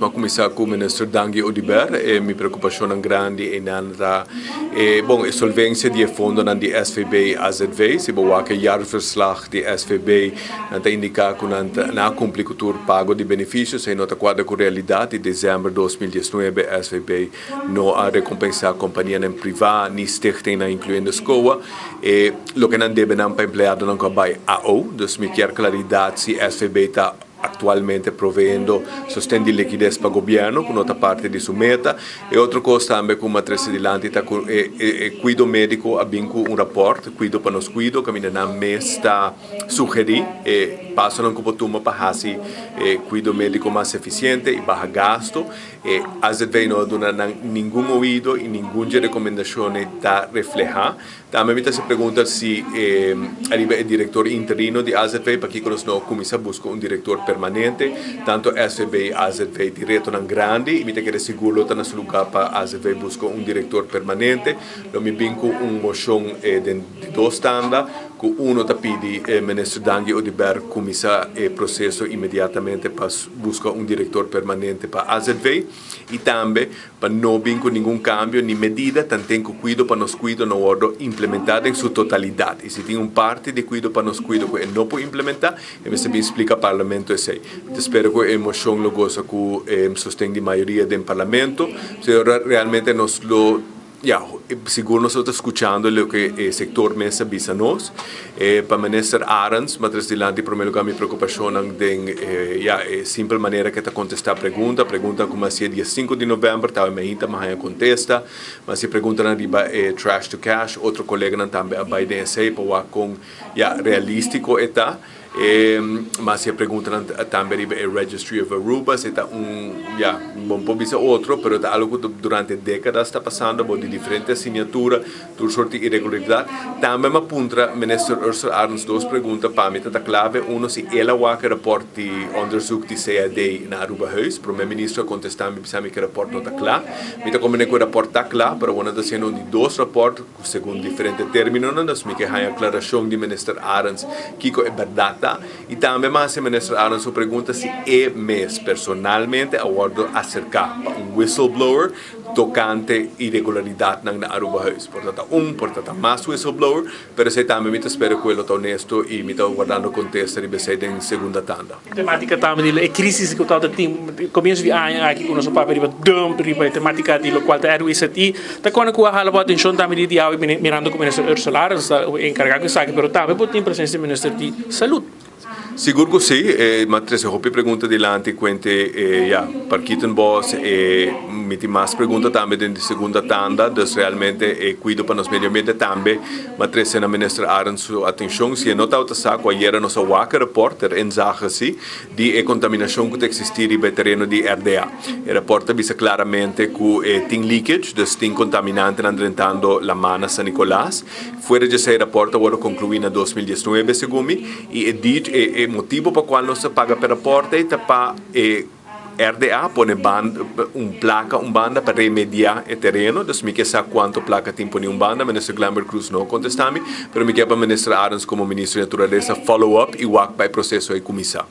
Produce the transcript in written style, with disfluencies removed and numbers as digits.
ma começar com o ministro Dangi Odiber, minha preocupação é grande nanda a solvência de fundo na de SVB AZV, se boa que jaarverslag de SVB nanta indicar que na complicatur pago de benefícios e nota quadra com realidade de dezembro de 2019 SVB não a recompensar a companhia nem privada nem stichting na incluindo escola e lo que não deve não para empregado não vai AO, dus me quer claridade se SVB está atualmente provendo sostegno di liquidez para o governo, com outra parte de sua meta. E outra coisa também, como a Teresa Dilante está com cuido médico, abinco rapporto, cuido para nós cuido, que ainda não me está sugerir, e passa não como turma para fazer cuido médico mais eficiente e baixo gasto. E às vezes não dá nenhum ouvido e nenhuma recomendação está reflejar. Também me se pergunta se o diretor interino de AZV, para que nós não começamos a buscar diretor permanente, tanto SVB e AZV direto não grande, e me quero seguro que nesse lugar para AZV buscar diretor permanente. Não me vinco moção de dois standards, que está pedindo o ministro Dangi Odiber começar o processo imediatamente para buscar diretor permanente para AZV, e também para não vinco nenhum cambio, nem medida, tanto que cuido para nós cuido não ordo implementada em sua totalidade. E se tem parte de cuido para nós cuido que não pode implementar, eu me explica ao parlamento isso. Espero que a moção lo goza com sustento de maioria do parlamento, se realmente nós lo seguro nós estamos escutando o que o sector mesa avisa nós. Para o ministro Arens, mas dilante, em primeiro lugar, minha preocupação é simples maneira que está contestar a pergunta como se é dia 5 de novembro, estava me ainda mais contesta, mas se pergunta na riba trash to cash, outro colega também a Biden sei para com realístico está. Mas se a pergunta também é o Registry of Aruba, se está bom pode ser outro, mas é algo que durante décadas está passando, de diferentes assinaturas, toda sorte de irregularidade. Também me apunta o ministro Ursula Arns duas perguntas para mim, está clave, se ela vai que reporte de onderzoek de CAD na Aruba Huis, para o meu ministro contestar, me pensa que o reporte não está claro, me como que o reporte está claro, para uma das sendo de dois reportes, segundo diferentes términos, nós me que há a aclaração do ministro Arns, que é verdade. E também mais o ministro Arns pergunta se mês personalmente a ordem acercar para whistleblower tocante irregularidade na Aruba House. Portanto, mais whistleblower, mas eu também espero que ele está honesto e me está guardando contexto de bem em segunda tanda. A temática também é crise que está começo de ano aqui com o nosso papel de temática de qual é o ICT. Tá quando que a hala boa atenção também de ao mirando com o ministro Ursula Arns encarregado de saque, mas também pode ter presença do ministro de saúde. Seguro que sim, mas eu pergunta dilante quente para Kitten Boss me tem mais pergunta também de segunda tanda, dus realmente cuido para nos meio ambiente também, mas na ministra Arns sua atenção se não está saco ayer nos waka reporter em zaga-se de contaminação que existir no terreno de RDA. O reporter visa claramente que tem leakage, dus tem contaminante andando la mana San Nicolás. Fuera de esse reporte agora concluí na 2019 segundo me e o motivo para qual não se paga pela porta é para RDA põe banda para remediar o terreno, então me quer saber quanto placa tem põe banda, mas o Glamour Cruz não contesta-me, mas me quer para a ministra Arns como ministro de natureza follow-up e o para o processo de comissão.